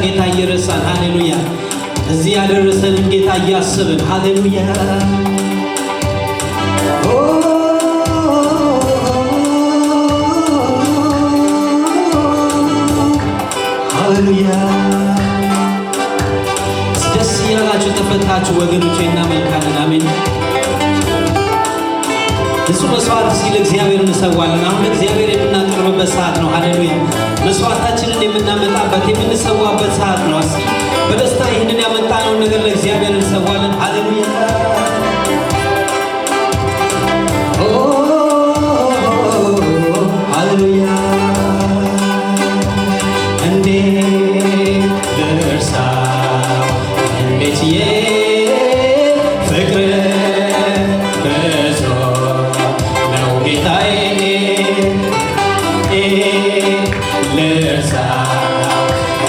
ጌታ እየረሳን ሃሌሉያ እዚህ ያደረሰን ጌታ እያሰብን ሃሌሉያ ሃሌሉያ ደስ ያላችሁ ተፈታችሁ ወገኖቼ እናመልካለን አሜን እሱ መስዋዕት ሲል እግዚአብሔር እንሰዋለን አሁን እግዚአብሔር የምናቀርብበት ሰዓት ነው ሃሌሉያ መስዋዕታችንን የምናመጣበት የምንሰዋበት ሰዓት ነው እስኪ በደስታ ይህንን ያመጣነውን ነገር ለእግዚአብሔር እንሰዋለን ሃሌሉያ ሃሌሉያ እንዴት ልርሳው እንዴትዬ ፍቅር ብዙ ነው ጌታዬ ልርሳው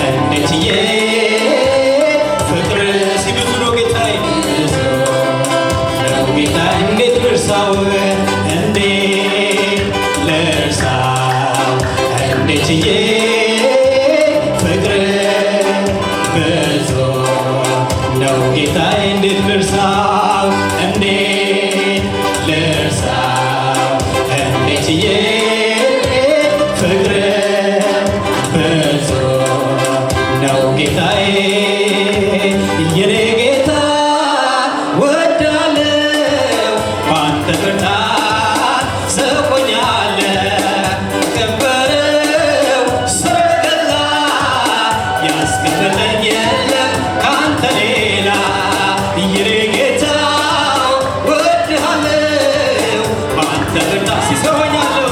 እንዴትዬ ፍቅር ሲብዙ ነው ጌታዬ ብዙ ነው ጌታዬ እንዴት ልርሳው እንዴት ልርሳው እንዴትዬ ፍቅር ብዙ ነው ጌታዬ እንዴት ልርሳው እንዴት ልርሳው እንዴትዬ ፍቅር ብዙ ነው ጌታዬ የኔ ጌታ ወዳለው ባንተ ብርታት ሰቆኛለሁ ከበረው ሰረገላ ያስቀመጠኝ የለም ካንተ ሌላ የኔ ጌታ ወድሃለው ባንተ ብርታት ሲሰቆኛለሁ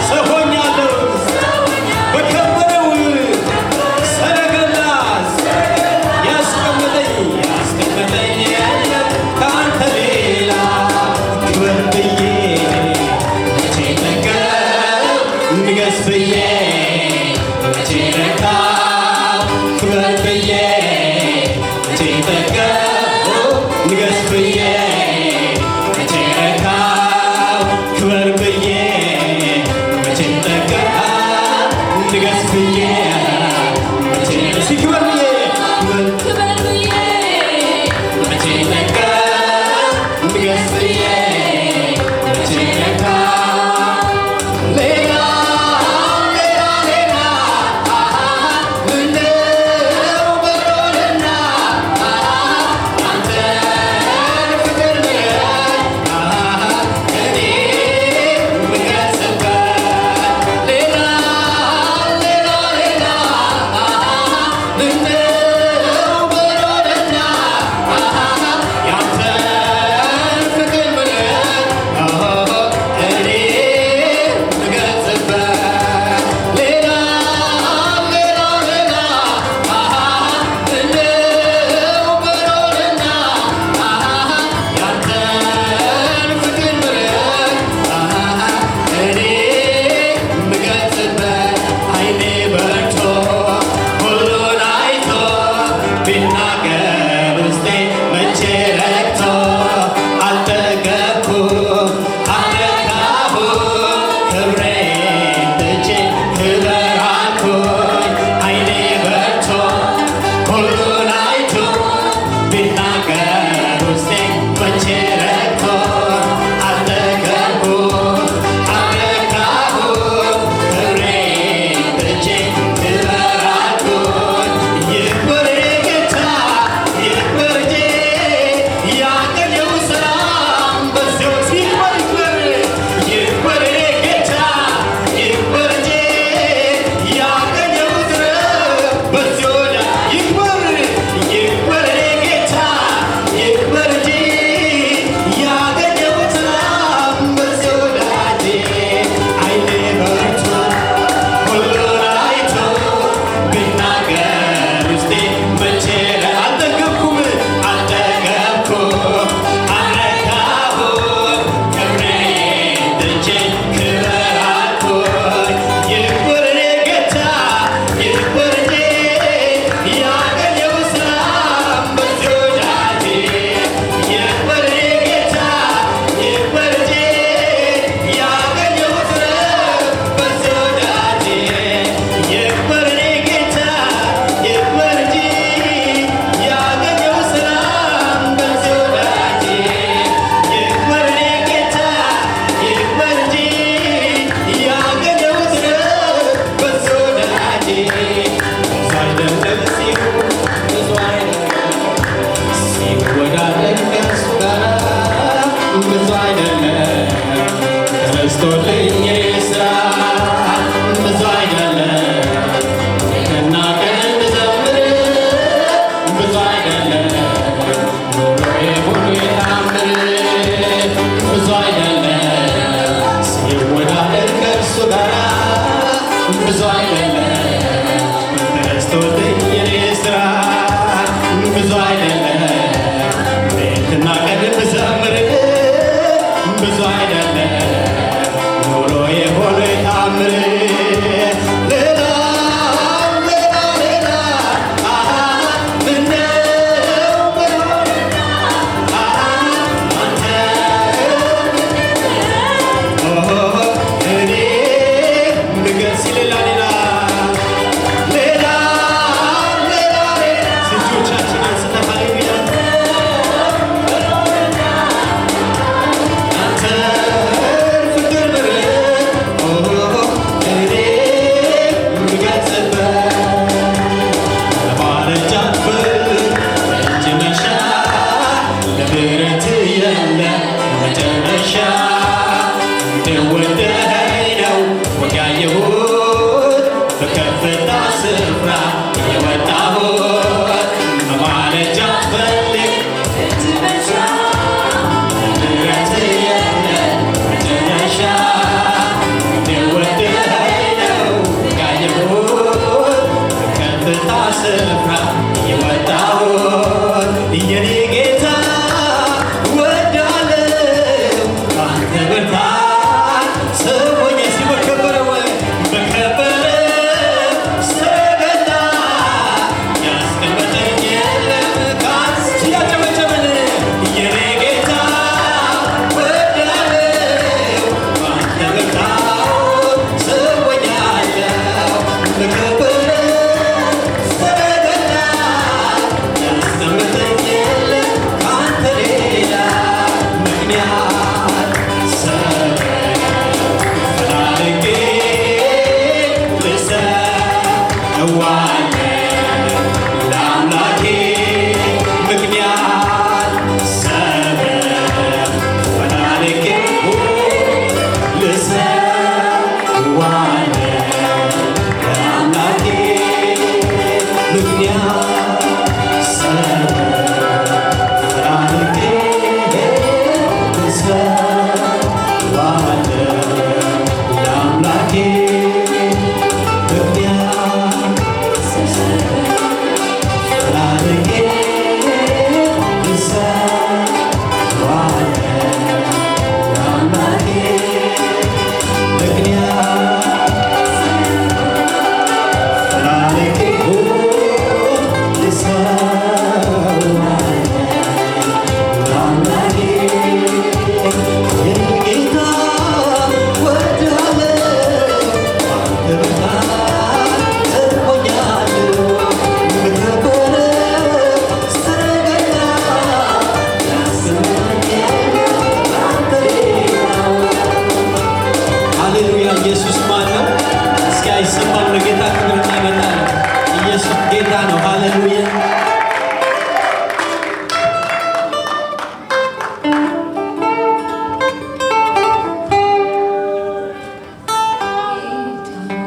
ሰሆኛለሁ በከበረው ሰረገላ ቢናገር ውስጤ መቼ ረክቶ አልጠገብኩም አልረካሁም ክብሬን ትቼ ክብር አልኩኝ ዓይኔ በርቶ ሁሉን አይቶ ቢናገር ውስጤ መቼ ረክቶ አልጠገብኩም አልረካሁም ክብሬን ትቼ ክብር አልኩኝ ይክበር ጌታ ይክበር እንጂ ያገኘው ሰላም በዚያው ይክበር ይክበር ጌታ ይክበር እንጂ ያገኘው ድረስ በዚያው ይክበር ይክበር ጌታ ይክበር እንጂ ያገኘው ሰላም በዚያው ዓይኔ በርቶ ሁሉን አይቶ ቢናገር ውስጤ መቼ አልጠገብኩም አልጠገብኩም አልረካሁም ክብሬን ትቼ ክብር አልኩኝ ይክበር ጌታ ይክበር እንጂ ያገኘው ሰላም በዚያው ይክበር ጌታ ይክበር እንጂ ያገኘው ድረስ በዚያው ይክበር ጌታ ይክበር እንጂ ያገኘው ሰላም በዚያው ይክበር ጌታ ይክበር እንጂ ያገኘው ድረስ በዚያው ብዙ አይደለም ብዙ አይደለም ሲወዳደር ከእሱ ጋር ብዙ አይደለም ተነስቶልኝ የኔ ሥራ ብዙ አይደለም ሌትና ቀን ብዘምር ብዙ አይደለም ኑሮዬ ሁሉ የታምር ብዙ አይደለም ሲወዳደር ከእርሱ ጋር ብዙ አይደለም ተነስቶልኝ የኔ ሥራ ብዙ አይደለም ሌትና ቀን ብዘምር ብዙ አይደለም ኑሮዬ ሁሉ